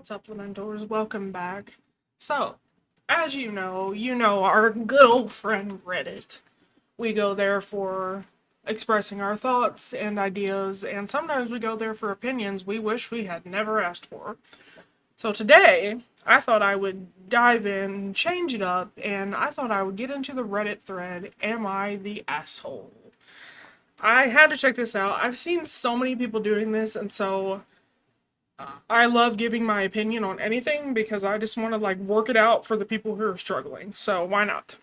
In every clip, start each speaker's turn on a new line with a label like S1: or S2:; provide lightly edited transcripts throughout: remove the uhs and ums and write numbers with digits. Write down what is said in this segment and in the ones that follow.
S1: Supplementals? Welcome back. So, as you know our good old friend Reddit. We go there for expressing our thoughts and ideas, and sometimes we go there for opinions we wish we had never asked for. So today, I thought I would dive in, change it up, and I thought I would get into the Reddit thread, Am I the Asshole? I had to check this out. I've seen so many people doing this, and so I love giving my opinion on anything because I just want to work it out for the people who are struggling. So why not?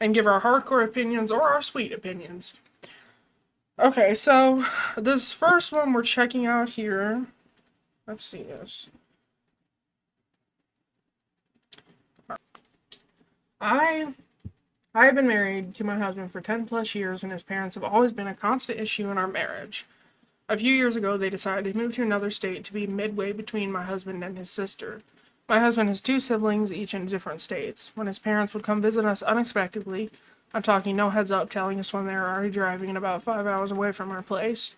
S1: And give our hardcore opinions or our sweet opinions. Okay, so this first one we're checking out here. Let's see this. I I have been married to my husband for 10 plus years and his parents have always been a constant issue in our marriage. A few years ago, they decided to move to another state to be midway between my husband and his sister. My husband has two siblings, each in different states. When his parents would come visit us unexpectedly, I'm talking no heads up, telling us when they were already driving and about 5 hours away from our place,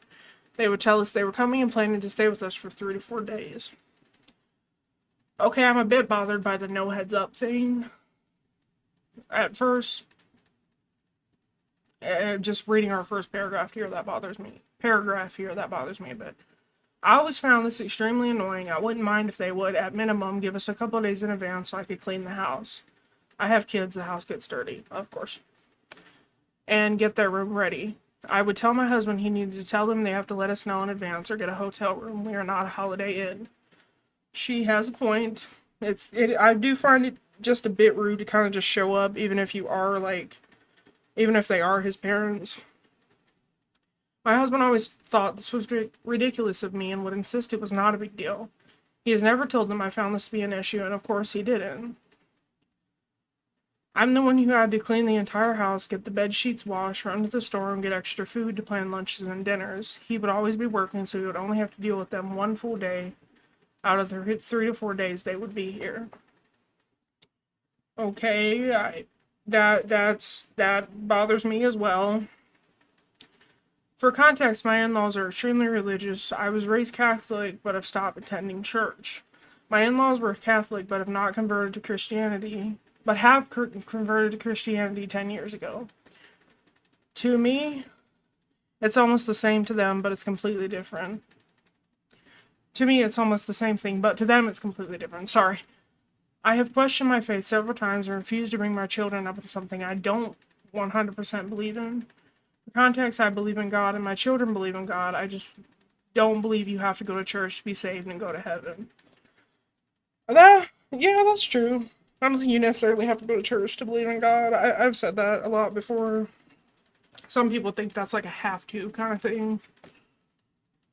S1: they would tell us they were coming and planning to stay with us for 3 to 4 days. Okay, I'm a bit bothered by the no heads up thing at first. Just reading our first paragraph here, that bothers me. A bit. I always found this extremely annoying. I wouldn't mind if they would, at minimum, give us a couple of days in advance so I could clean the house. I have kids, the house gets dirty, of course. And get their room ready. I would tell my husband he needed to tell them they have to let us know in advance or get a hotel room. We are not a Holiday Inn. She has a point. I do find it just a bit rude to kind of just show up, even if they are his parents. My husband always thought this was ridiculous of me and would insist it was not a big deal. He has never told them I found this to be an issue, and of course he didn't. I'm the one who had to clean the entire house, get the bed sheets washed, run to the store, and get extra food to plan lunches and dinners. He would always be working, so he would only have to deal with them one full day out of the 3 to 4 days they would be here. Okay, that bothers me as well. For context, my in-laws are extremely religious. I was raised Catholic, but have stopped attending church. My in-laws were Catholic, but have not converted to Christianity, but have converted to Christianity 10 years ago. To me, it's almost the same to them, but it's completely different. To me, it's almost the same thing, but to them, it's completely different. Sorry. I have questioned my faith several times and refused to bring my children up with something I don't 100% believe in. For context, I believe in God and my children believe in God. I just don't believe you have to go to church to be saved and go to heaven. Yeah, that's true. I don't think you necessarily have to go to church to believe in God. I've said that a lot before. Some people think that's like a have to kind of thing.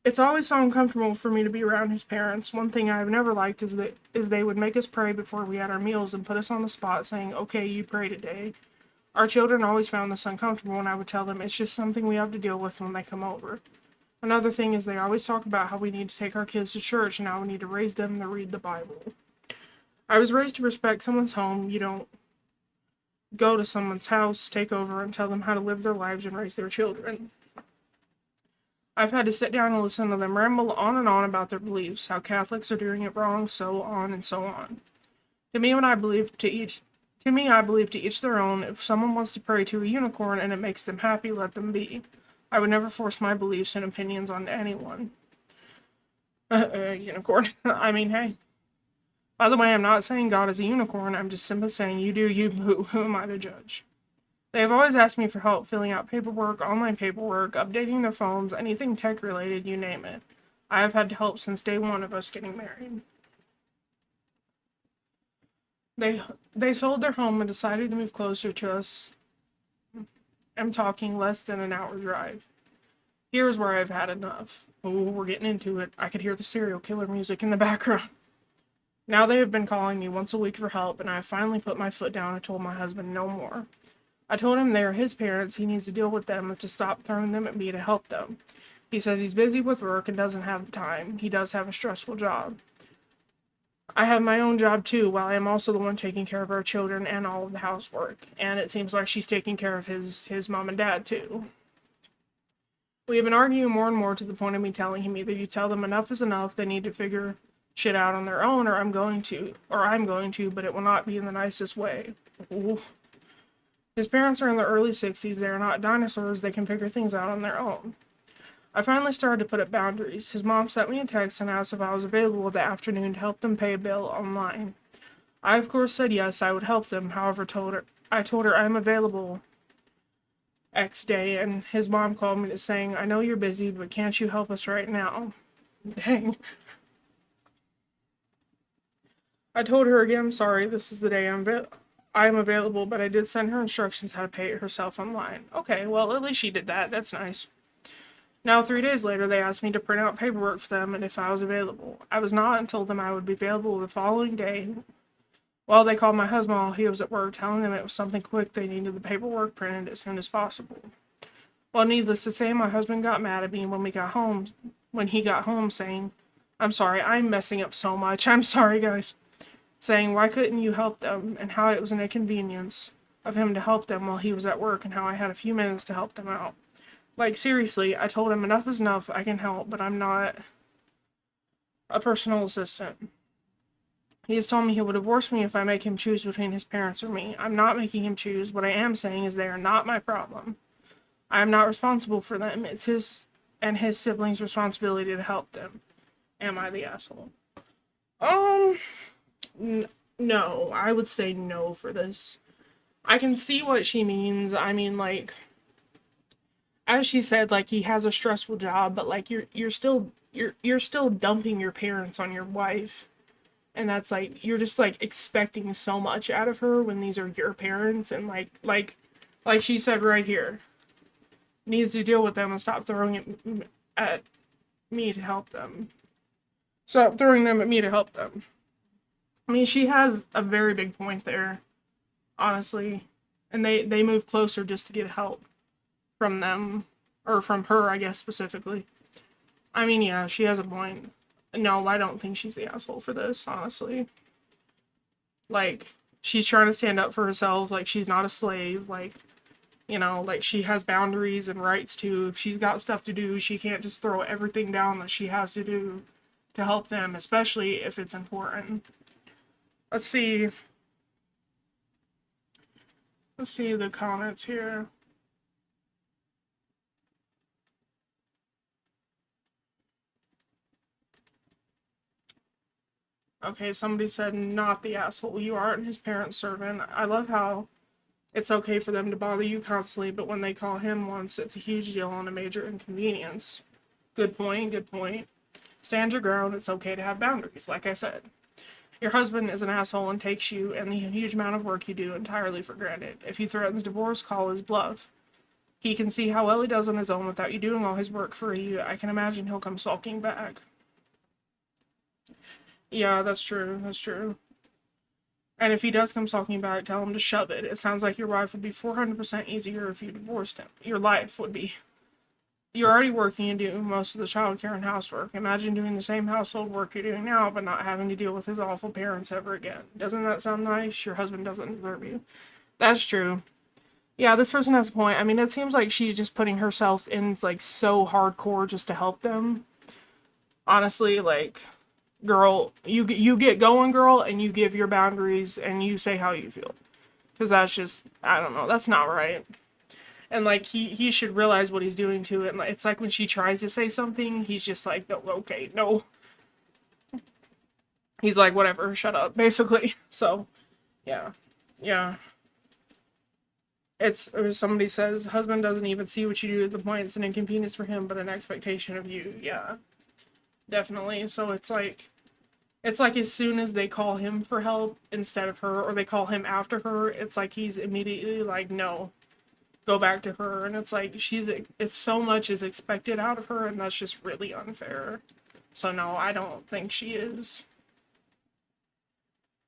S1: It's always so uncomfortable for me to be around his parents. One thing I've never liked is they would make us pray before we had our meals and put us on the spot saying, okay, you pray today. Our children always found this uncomfortable and I would tell them it's just something we have to deal with when they come over. Another thing is they always talk about how we need to take our kids to church and how we need to raise them to read the Bible. I was raised to respect someone's home. You don't go to someone's house, take over, and tell them how to live their lives and raise their children. I've had to sit down and listen to them ramble on and on about their beliefs, how Catholics are doing it wrong, so on and so on. To me, I believe to each their own. If someone wants to pray to a unicorn and it makes them happy, let them be. I would never force my beliefs and opinions on anyone. Unicorn. I mean, hey. By the way, I'm not saying God is a unicorn. I'm just simply saying you do you, who am I to judge? They have always asked me for help filling out paperwork, online paperwork, updating their phones, anything tech related, you name it. I have had help since day one of us getting married. They sold their home and decided to move closer to us. I'm talking less than an hour drive. Here's where I've had enough. Oh, we're getting into it. I could hear the serial killer music in the background. Now they have been calling me once a week for help, and I have finally put my foot down and told my husband no more. I told him they are his parents, he needs to deal with them and to stop throwing them at me to help them. He says he's busy with work and doesn't have time. He does have a stressful job. I have my own job too, while I am also the one taking care of our children and all of the housework. And it seems like she's taking care of his mom and dad too. We have been arguing more and more to the point of me telling him either you tell them enough is enough, they need to figure shit out on their own, or I'm going to, but it will not be in the nicest way. Ooh. His parents are in their early 60s. They are not dinosaurs. They can figure things out on their own. I finally started to put up boundaries. His mom sent me a text and asked if I was available that afternoon to help them pay a bill online. I, of course, said yes, I would help them. However, I told her I'm available X day, and his mom called me to saying, I know you're busy, but can't you help us right now? Dang. I told her again, sorry, this is the day I am available, but I did send her instructions how to pay it herself online. Okay, well, at least she did that. That's nice. Now, 3 days later, they asked me to print out paperwork for them and if I was available. I was not and told them I would be available the following day. Well, they called my husband while he was at work, telling them it was something quick. They needed the paperwork printed as soon as possible. Well, needless to say, my husband got mad at me when he got home, saying, I'm sorry, I'm messing up so much. I'm sorry, guys. Saying, why couldn't you help them, and how it was an inconvenience of him to help them while he was at work, and how I had a few minutes to help them out. Like, seriously, I told him enough is enough, I can help, but I'm not a personal assistant. He has told me he will divorce me if I make him choose between his parents or me. I'm not making him choose. What I am saying is they are not my problem. I am not responsible for them. It's his and his siblings' responsibility to help them. Am I the asshole? No. I would say no for this. I can see what she means. I mean, like, as she said, like, he has a stressful job, but like you're still dumping your parents on your wife. And that's like you're just like expecting so much out of her when these are your parents, and like she said right here, needs to deal with them and stop throwing it at me to help them. Stop throwing them at me to help them. I mean, she has a very big point there, honestly. And they move closer just to get help from them, or from her, I guess, specifically. I mean, yeah, she has a point. No, I don't think she's the asshole for this, honestly. Like, she's trying to stand up for herself, like, she's not a slave, like, like, she has boundaries and rights too. If she's got stuff to do, she can't just throw everything down that she has to do to help them, especially if it's important. Let's see the comments here. Okay, somebody said, not the asshole. You aren't his parent's servant. I love how it's okay for them to bother you constantly, but when they call him once, it's a huge deal and a major inconvenience. Good point. Stand your ground. It's okay to have boundaries, like I said. Your husband is an asshole and takes you and the huge amount of work you do entirely for granted. If he threatens divorce, call his bluff. He can see how well he does on his own without you doing all his work for you. I can imagine he'll come sulking back. Yeah, that's true. And if he does come sulking back, tell him to shove it. It sounds like your life would be 400% easier if you divorced him. Your life would be. You're already working and doing most of the childcare and housework. Imagine doing the same household work you're doing now, but not having to deal with his awful parents ever again. Doesn't that sound nice? Your husband doesn't deserve you. That's true. Yeah, this person has a point. I mean, it seems like she's just putting herself in, like, so hardcore just to help them. Honestly, like, girl, you get going, girl, and you give your boundaries and you say how you feel. Because that's just, I don't know, that's not right. And, like, he should realize what he's doing to it. And it's like when she tries to say something, he's just like, no, okay, no. He's like, whatever, shut up, basically. So, yeah. Somebody says, husband doesn't even see what you do at the point it's an inconvenience for him, but an expectation of you. Yeah, definitely. So it's like as soon as they call him for help instead of her, or they call him after her, it's like he's immediately like, no, go back to her. And it's like it's so much is expected out of her, and that's just really unfair. So no, I don't think she is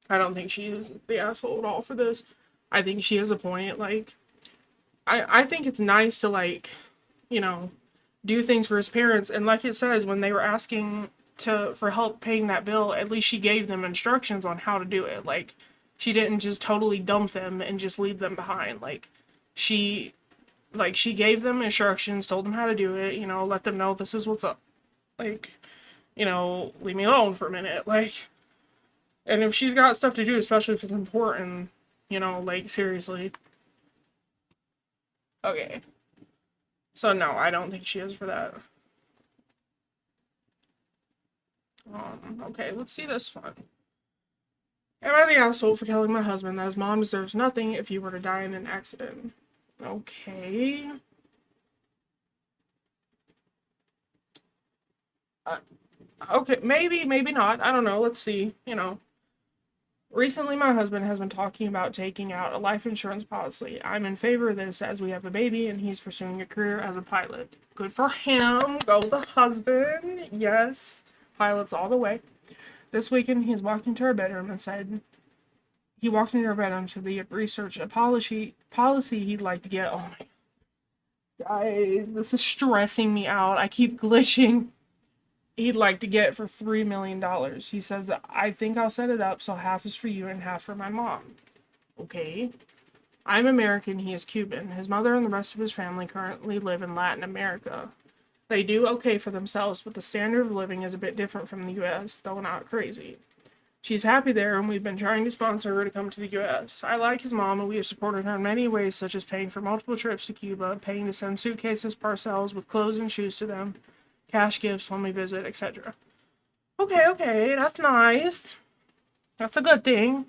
S1: the asshole at all for this. I think she has a point. Like, I think it's nice to, like, do things for his parents. And like it says, when they were asking for help paying that bill, at least she gave them instructions on how to do it. Like, she didn't just totally dump them and just leave them behind. Like, she gave them instructions, told them how to do it, let them know this is what's up. Like, leave me alone for a minute. Like, and if she's got stuff to do, especially if it's important, like, seriously. Okay. So, no, I don't think she is for that. Okay, let's see this one. Am I the asshole for telling my husband that his mom deserves nothing if he were to die in an accident? Okay. Uh, okay, maybe not. I don't know. Let's see. Recently, my husband has been talking about taking out a life insurance policy. I'm in favor of this as we have a baby and he's pursuing a career as a pilot. Good for him. Go the husband. Yes. Pilots all the way. This weekend, he walked into our bedroom and said, he walked into our bedroom so that he had researched a policy he'd like to get. Oh my guys, this is stressing me out. I keep glitching. He'd like to get for $3 million. He says that I think I'll set it up so half is for you and half for my mom. Okay. I'm American, he is Cuban. His mother and the rest of his family currently live in Latin America. They do okay for themselves, but the standard of living is a bit different from the US, though not crazy. She's happy there, and we've been trying to sponsor her to come to the US. I like his mom, and we have supported her in many ways, such as paying for multiple trips to Cuba, paying to send suitcases, parcels with clothes and shoes to them, cash gifts when we visit, etc. Okay, that's nice. That's a good thing.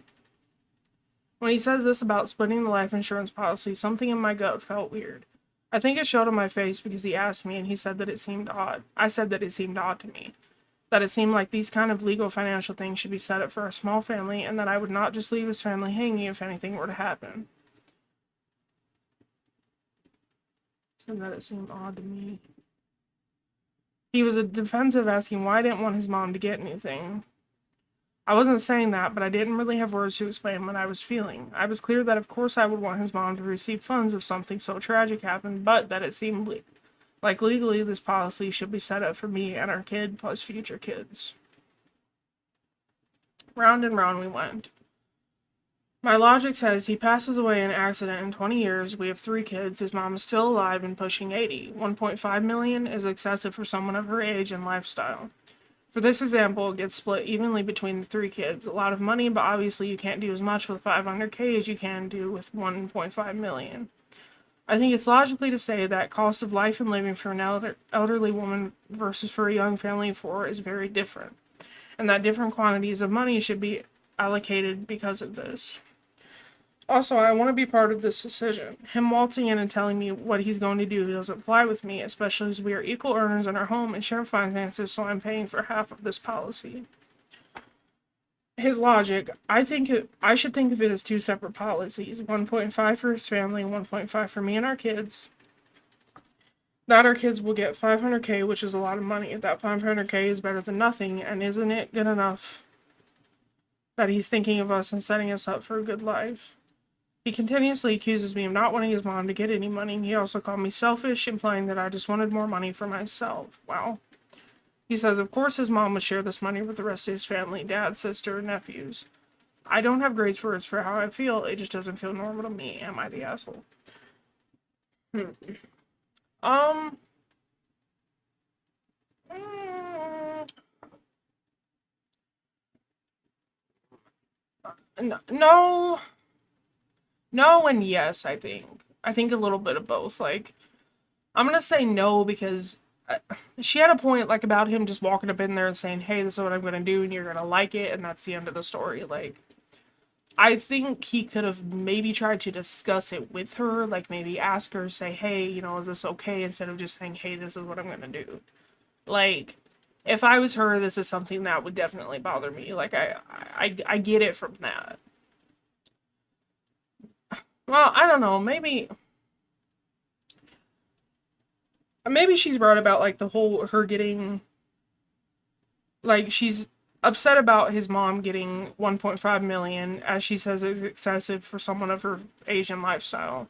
S1: When he says this about splitting the life insurance policy, something in my gut felt weird. I think it showed on my face because he asked me and he said that it seemed odd. I said that it seemed odd to me. That it seemed like these kind of legal financial things should be set up for a small family and that I would not just leave his family hanging if anything were to happen. Said that it seemed odd to me. He was defensive, asking why I didn't want his mom to get anything. I wasn't saying that, but I didn't really have words to explain what I was feeling. I was clear that of course I would want his mom to receive funds if something so tragic happened, but that it seemed like legally this policy should be set up for me and our kid plus future kids. Round and round we went. My logic says he passes away in an accident in 20 years, we have 3 kids, his mom is still alive and pushing 80. 1.5 million is excessive for someone of her age and lifestyle. For this example, it gets split evenly between the 3 kids. A lot of money, but obviously you can't do as much with 500k as you can do with 1.5 million. I think it's logically to say that cost of life and living for an elderly woman versus for a young family of 4 is very different, and that different quantities of money should be allocated because of this. Also, I want to be part of this decision. Him waltzing in and telling me what he's going to do doesn't fly with me, especially as we are equal earners in our home and share finances, so I'm paying for half of this policy. His logic, I should think of it as 2 separate policies, 1.5 for his family and 1.5 for me and our kids. That our kids will get 500k, which is a lot of money. That 500k is better than nothing, and isn't it good enough that he's thinking of us and setting us up for a good life? He continuously accuses me of not wanting his mom to get any money. He also called me selfish, implying that I just wanted more money for myself. Wow. He says, of course his mom would share this money with the rest of his family, dad, sister, and nephews. I don't have great words for how I feel. It just doesn't feel normal to me. Am I the asshole? Um. No. No and yes, I think. I think a little bit of both. Like, I'm gonna say no because she had a point, like, about him just walking up in there and saying, hey, this is what I'm gonna do and you're gonna like it, and that's the end of the story. Like, I think he could have maybe tried to discuss it with her, like, maybe ask her, say, hey, is this okay, instead of just saying, hey, this is what I'm gonna do. Like, if I was her, this is something that would definitely bother me. Like, I get it from that. Well, I don't know, maybe she's right about, like, the whole her getting, like, she's upset about his mom getting 1.5 million, as she says is excessive for someone of her age and lifestyle.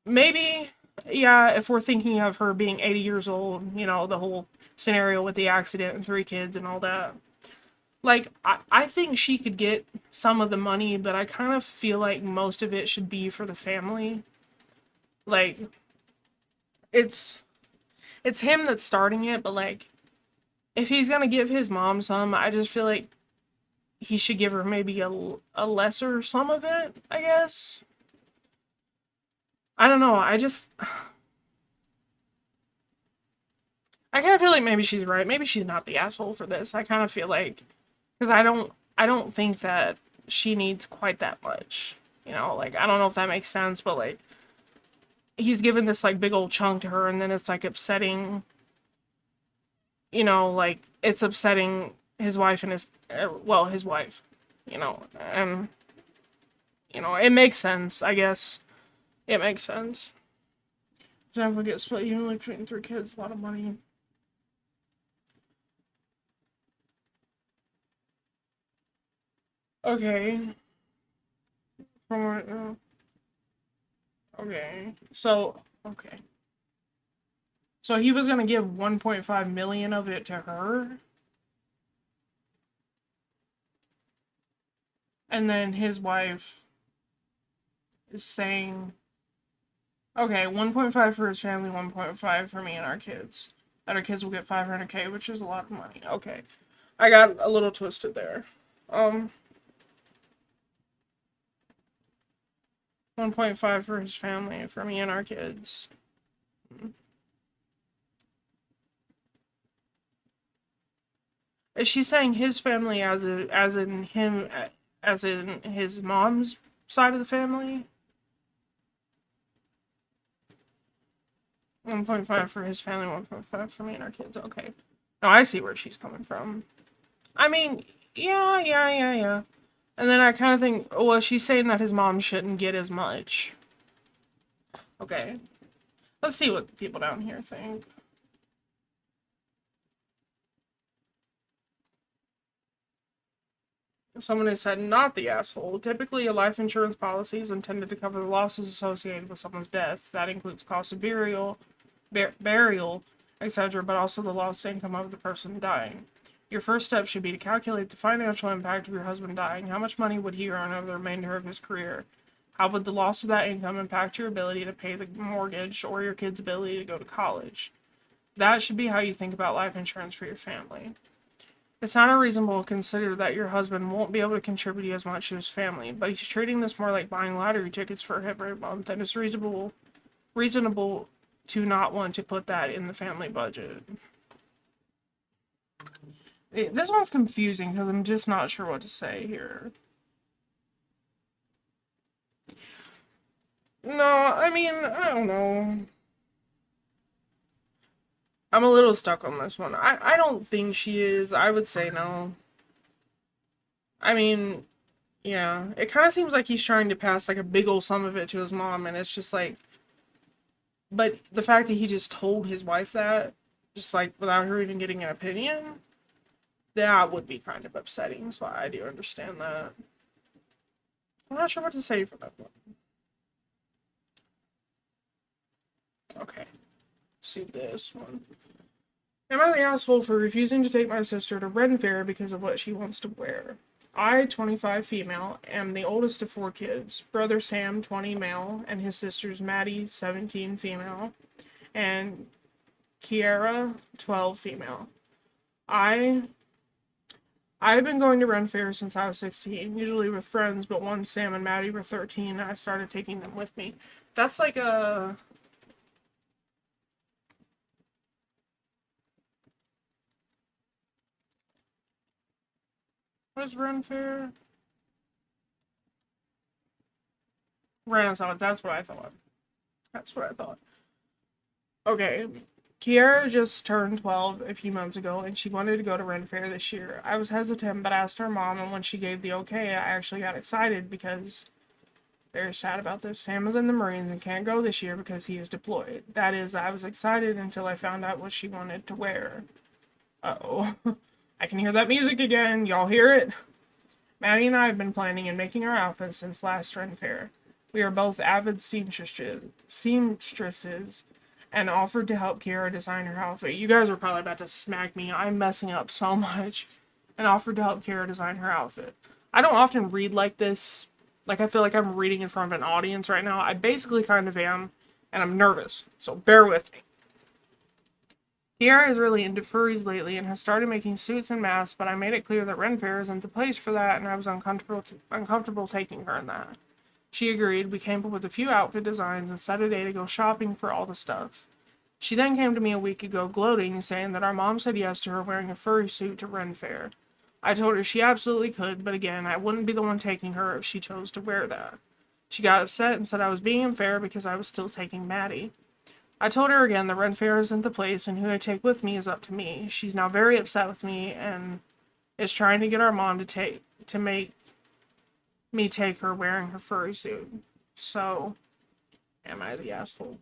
S1: Maybe, yeah, if we're thinking of her being 80 years old, the whole scenario with the accident and 3 kids and all that. Like, I think she could get some of the money, but I kind of feel like most of it should be for the family. Like, it's him that's starting it, but, like, if he's gonna give his mom some, I just feel like he should give her maybe a lesser sum of it, I guess. I don't know. I kind of feel like maybe she's right. Maybe she's not the asshole for this. I kind of feel like because I don't think that she needs quite that much. You know, like I don't know if that makes sense, but like he's given this like big old chunk to her and then it's like upsetting, you know, like it's upsetting his wife and his wife, you know. And you know, it makes sense, I guess. It makes sense. Jennifer gets split evenly between three kids, a lot of money. Okay. From okay. Okay. So he was gonna give 1.5 million of it to her, and then his wife is saying, okay, 1.5 for his family, 1.5 for me and our kids. That our kids will get 500K, which is a lot of money. Okay. I got a little twisted there. Um, 1.5 for his family, for me and our kids. Is she saying his family as in his mom's side of the family? 1.5 for his family, 1.5 for me and our kids. Okay. No, I see where she's coming from. I mean, yeah. And then I kind of think, well, she's saying that his mom shouldn't get as much. Okay. Let's see what people down here think. Someone has said, not the asshole. Typically, a life insurance policy is intended to cover the losses associated with someone's death. That includes cost of burial, etc., but also the lost income of the person dying. Your first step should be to calculate the financial impact of your husband dying. How much money would he earn over the remainder of his career? How would the loss of that income impact your ability to pay the mortgage or your kids' ability to go to college? That should be how you think about life insurance for your family. It's not unreasonable to consider that your husband won't be able to contribute as much to his family, but he's treating this more like buying lottery tickets for every month, and it's reasonable to not want to put that in the family budget. This one's confusing because I'm just not sure what to say here. No, I mean, I don't know. I'm a little stuck on this one. I don't think she is. I would say no. I mean, yeah. It kind of seems like he's trying to pass like a big old sum of it to his mom, and it's just like, but the fact that he just told his wife that, just like without her even getting an opinion, that would be kind of upsetting. So I do understand that. I'm not sure what to say for that one. Okay, let's see this one. Am I the asshole for refusing to take my sister to Ren Fair because of what she wants to wear? I, 25 female, am the oldest of four kids. Brother Sam, 20 male, and his sisters Maddie, 17 female, and Kiara, 12 female. I I've been going to Ren Fair since I was 16, usually with friends, but once Sam and Maddie were 13, I started taking them with me. That's like a what is Ren Fair? Renaissance, that's what I thought. That's what I thought. Okay. Kiara just turned 12 a few months ago and she wanted to go to Ren Fair this year. I was hesitant but asked her mom, and when she gave the okay, I actually got excited because very sad about this. Sam is in the Marines and can't go this year because he is deployed. That is, I was excited until I found out what she wanted to wear. Uh-oh. I can hear that music again. Y'all hear it? Maddie and I have been planning and making our outfits since last Ren Fair. We are both avid seamstresses and offered to help Kiara design her outfit. You guys are probably about to smack me. I'm messing up so much. And offered to help Kiara design her outfit. I don't often read like this. Like, I feel like I'm reading in front of an audience right now. I basically kind of am, and I'm nervous. So bear with me. Kiara is really into furries lately and has started making suits and masks, but I made it clear that Ren Fair isn't the place for that, and I was uncomfortable taking her in that. She agreed. We came up with a few outfit designs and set a day to go shopping for all the stuff. She then came to me a week ago gloating, saying that our mom said yes to her wearing a furry suit to Ren Fair. I told her she absolutely could, but again, I wouldn't be the one taking her if she chose to wear that. She got upset and said I was being unfair because I was still taking Maddie. I told her again that Ren Fair isn't the place and who I take with me is up to me. She's now very upset with me and is trying to get our mom to make me take her wearing her furry suit. So, am I the asshole?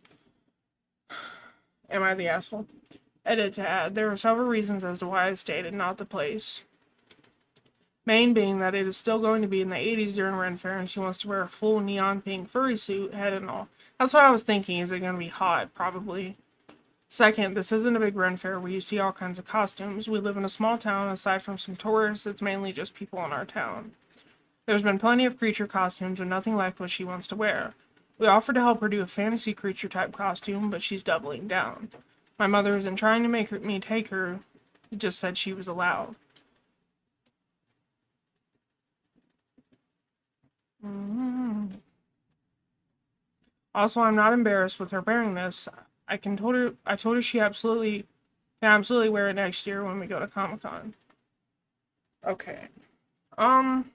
S1: Am I the asshole? Edit to add, there are several reasons as to why I stayed and not the place. Main being that it is still going to be in the 80s during Ren Fair and she wants to wear a full neon pink furry suit, head and all. That's what I was thinking, is it going to be hot? Probably. Second, this isn't a big Ren Fair where you see all kinds of costumes. We live in a small town, aside from some tourists, it's mainly just people in our town. There's been plenty of creature costumes, but nothing like what she wants to wear. We offered to help her do a fantasy creature type costume, but she's doubling down. My mother isn't trying to me take her, just said she was allowed. Also, I'm not embarrassed with her wearing this. I told her she absolutely can absolutely wear it next year when we go to Comic-Con. Okay. Um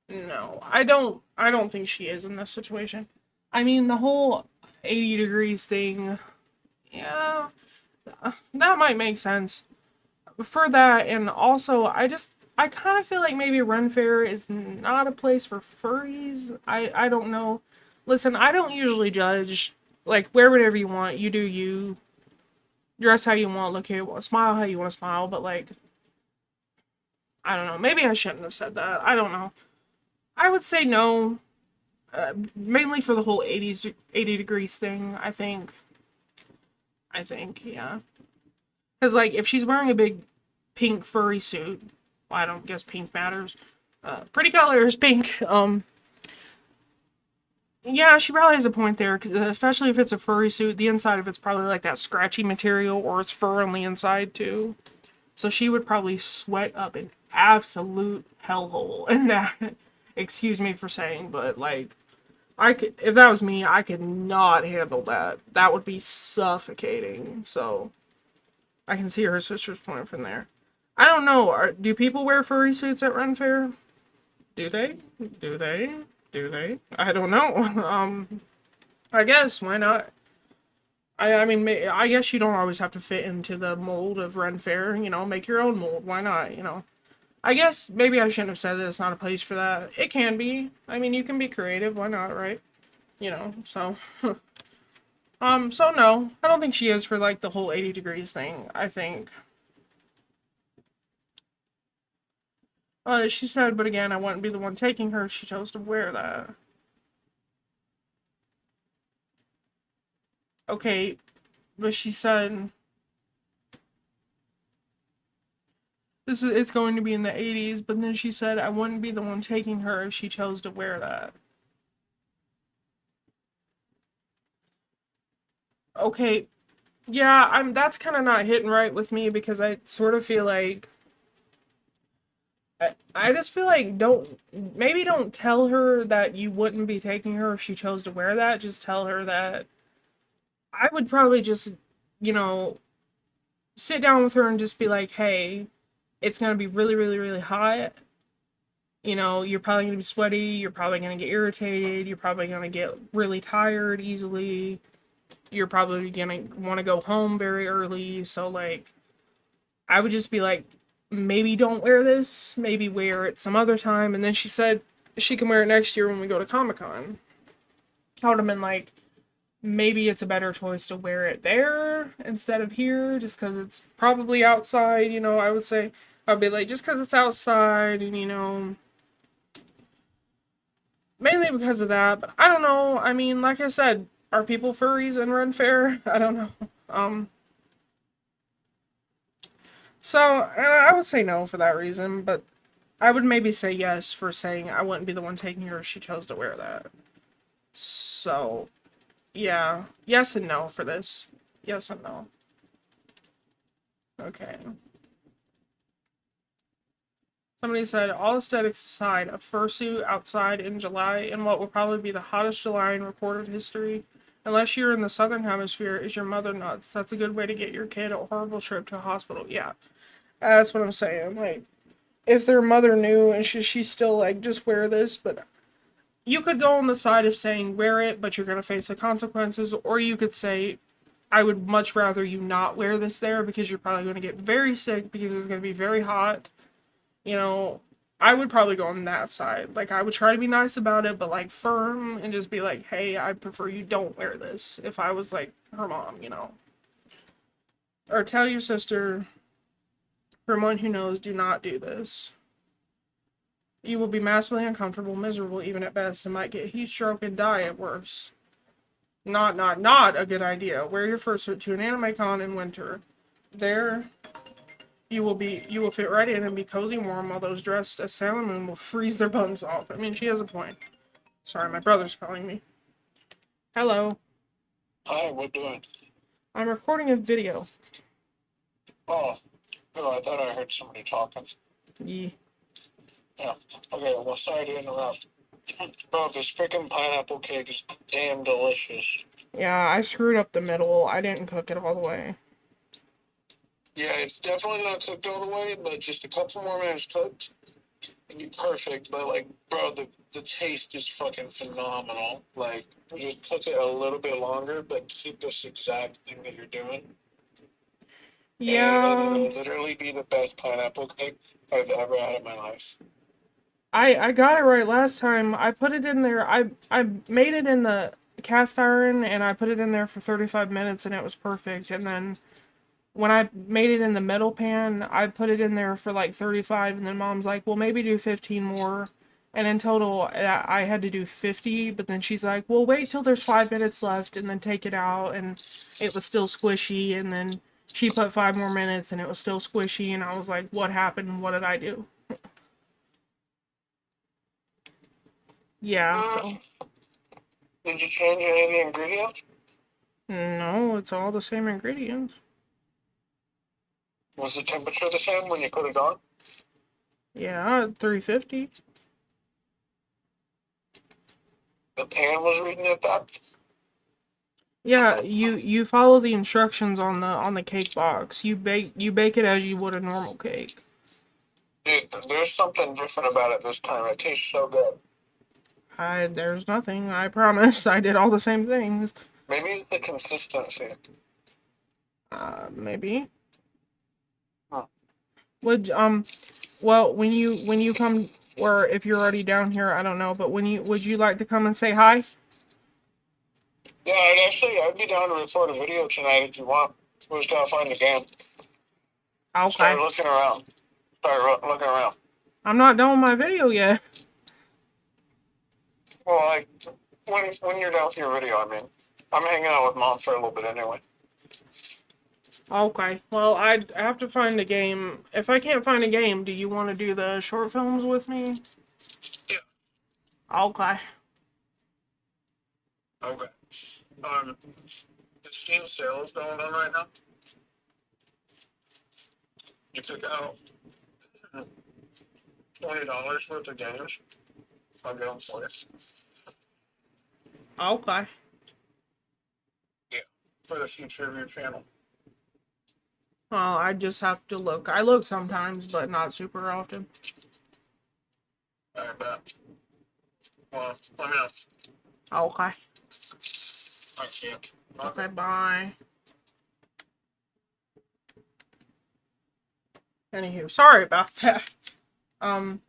S1: no. I don't think she is in this situation. I mean, the whole 80 degrees thing, yeah, that might make sense. For that, and also I kind of feel like maybe Ren Fair is not a place for furries. I don't know. Listen, I don't usually judge. Like, wear whatever you want. You do you. Dress how you want. Look how you want. Smile how you want to smile. But like, I don't know. Maybe I shouldn't have said that. I don't know. I would say no. Mainly for the whole 80 degrees thing. I think yeah. Because like, if she's wearing a big pink furry suit, well, I don't guess pink matters. Pretty color is pink. Yeah, she probably has a point there, especially if it's a furry suit. The inside of it's probably like that scratchy material, or it's fur on the inside too. So she would probably sweat up an absolute hellhole in that. Excuse me for saying, but like, I could, if that was me, I could not handle that. That would be suffocating. So I can see her sister's point from there. I don't know. Do people wear furry suits at Ren Fair? Do they? Do they? Do they? I don't know. I guess why not? I mean, I guess you don't always have to fit into the mold of Ren Fair. You know, make your own mold. Why not? You know. I guess maybe I shouldn't have said that it's not a place for that. It can be. I mean, you can be creative. Why not? Right? You know. So. So no, I don't think she is for like the whole 80 degrees thing. I think. She said, but again, I wouldn't be the one taking her if she chose to wear that. Okay, but she said it's going to be in the 80s, but then she said I wouldn't be the one taking her if she chose to wear that. Okay, yeah, that's kind of not hitting right with me because I sort of feel like I just feel like don't tell her that you wouldn't be taking her if she chose to wear that. Just tell her that I would probably just, you know, sit down with her and just be like, "Hey, it's going to be really really really hot. You know, you're probably going to be sweaty, you're probably going to get irritated, you're probably going to get really tired easily. You're probably going to want to go home very early, so like I would just be like, maybe don't wear this, maybe wear it some other time." And then she said she can wear it next year when we go to Comic-Con. I would have been like, maybe it's a better choice to wear it there instead of here, just because it's probably outside, you know. I would say, I'd be like, just because it's outside, and you know, mainly because of that. But I don't know. I mean, like I said, are people furries in Ren Fair? I don't know. Um, so I would say no for that reason, but I would maybe say yes for saying I wouldn't be the one taking her if she chose to wear that. So Yeah. Yes and no for this. Yes and no. Okay. Somebody said, all aesthetics aside, a fursuit outside in July in what will probably be the hottest July in recorded history, unless you're in the southern hemisphere, is your mother nuts. That's a good way to get your kid a horrible trip to a hospital. Yeah, that's what I'm saying. Like, if their mother knew and she's still like, just wear this, but you could go on the side of saying wear it, but you're going to face the consequences, or you could say, I would much rather you not wear this there because you're probably going to get very sick because it's going to be very hot. You know, I would probably go on that side. Like, I would try to be nice about it, but like firm and just be like, hey, I prefer you don't wear this if I was like her mom. Or tell your sister, from one who knows, do not do this. You will be massively uncomfortable, miserable even at best, and might get heat stroke and die at worst. Not a good idea. Wear your fursuit to an anime con in winter. There, you will fit right in and be cozy warm, while those dressed as Sailor Moon will freeze their buns off. I mean, she has a point. Sorry, my brother's calling me. Hello.
S2: Hi, what doing?
S1: I'm recording a video.
S2: Oh, oh, I thought I heard somebody talking.
S1: Yeah.
S2: Yeah. Okay, well, sorry to interrupt. Bro, this freaking pineapple cake is damn delicious.
S1: Yeah, I screwed up the middle. I didn't cook it all the way.
S2: Yeah, it's definitely not cooked all the way, but just a couple more minutes cooked, it'd be perfect. But, like, bro, the taste is fucking phenomenal. Like, just cook it a little bit longer, but keep this exact thing that you're doing. And
S1: Yeah.
S2: it'll literally be the best pineapple cake I've ever had in my life.
S1: I got it right last time. I put it in there. I made it in the cast iron and I put it in there for 35 minutes and it was perfect. And then when I made it in the metal pan, I put it in there for like 35 and then mom's like, "Well, maybe do 15 more." And in total, I had to do 50, but then she's like, "Well, wait till there's 5 minutes left and then take it out." And it was still squishy. And then she put 5 more minutes and it was still squishy. And I was like, "What happened? What did I do?" Yeah,
S2: Uh,
S1: though.
S2: did you change any of the ingredients?
S1: No, it's all the same ingredients.
S2: Was the temperature the same when you put it on?
S1: Yeah, 350.
S2: The pan was reading it that?
S1: Yeah, you follow the instructions on the cake box. You bake it as you would a normal cake.
S2: Dude, there's something different about it this time. It tastes so good.
S1: There's nothing. I promise. I did all the same things.
S2: Maybe it's the consistency.
S1: Maybe.
S2: Huh.
S1: Would well, when you come, or if you're already down here, I don't know, but would you like to come and say hi?
S2: Yeah, I'd be down to record a video tonight if you want. We just gotta find the game.
S1: Okay.
S2: Start looking around. Looking around.
S1: I'm not done with my video yet.
S2: Well, like, when you're done with your video, I mean. I'm hanging out with mom for a little bit anyway.
S1: Okay. Well, I have to find a game. If I can't find a game, do you want to do the short films with me?
S2: Yeah.
S1: Okay.
S2: Okay. The Steam sale is going on right now. You pick out $20 worth of games. I'll get them for you.
S1: Okay.
S2: Yeah. For the future of your channel.
S1: Well, I just have to look. I look sometimes, but not super often.
S2: I bet. Well, let me know.
S1: Okay.
S2: I see you.
S1: Okay, bye. Anywho, sorry about that. Um,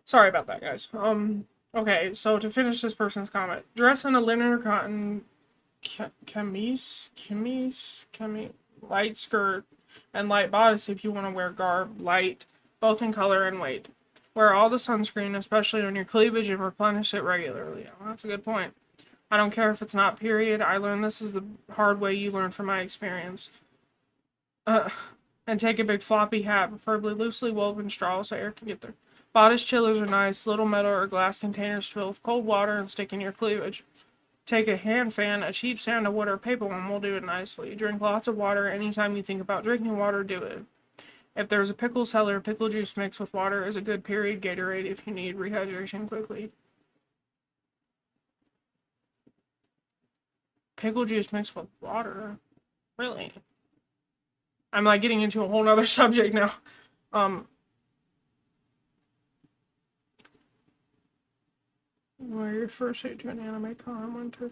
S1: sorry about that, guys. Okay, so to finish this person's comment, dress in a linen or cotton camise, light skirt, and light bodice if you want to wear garb, light, both in color and weight. Wear all the sunscreen, especially on your cleavage, and replenish it regularly. Oh, that's a good point. I don't care if it's not period. I learned this is the hard way you learn from my experience. Uh, and take a big floppy hat, preferably loosely woven straw so air can get there. Bodice chillers are nice. Little metal or glass containers filled with cold water and stick in your cleavage. Take a hand fan, a cheap sandalwood or paper one will do it nicely. Drink lots of water. Anytime you think about drinking water, do it. If there's a pickle cellar, pickle juice mixed with water is a good period Gatorade if you need rehydration quickly. Pickle juice mixed with water? Really? I'm like getting into a whole nother subject now. Where your first date to an anime con went to.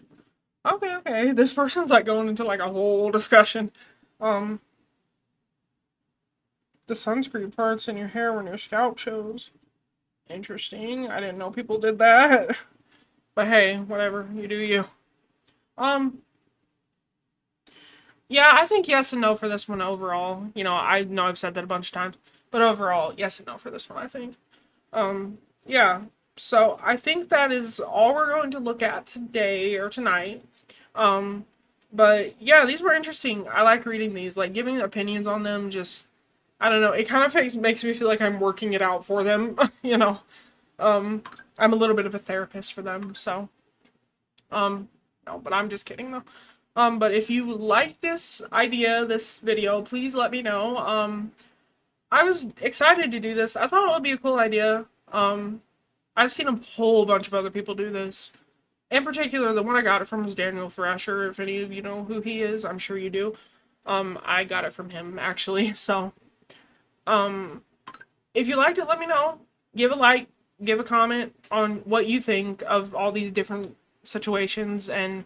S1: Okay. This person's like going into like a whole discussion. The sunscreen parts in your hair when your scalp shows. Interesting. I didn't know people did that. But hey, whatever. You do you. Yeah, I think yes and no for this one overall. You know, I know I've said that a bunch of times. But overall, yes and no for this one, I think. Yeah. So I think that is all we're going to look at today or tonight. But yeah, these were interesting. I like reading these, like giving opinions on them. Just, I don't know. It kind of makes me feel like I'm working it out for them. You know, I'm a little bit of a therapist for them. So, no, but I'm just kidding though. But if you like this idea, this video, please let me know. I was excited to do this. I thought it would be a cool idea. I've seen a whole bunch of other people do this. In particular, the one I got it from was Daniel Thrasher. If any of you know who he is, I'm sure you do. I got it from him, actually. So, if you liked it, let me know. Give a like, give a comment on what you think of all these different situations, and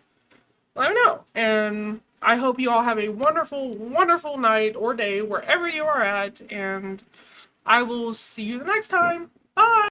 S1: let me know. And I hope you all have a wonderful, wonderful night or day wherever you are at, and I will see you the next time. Bye!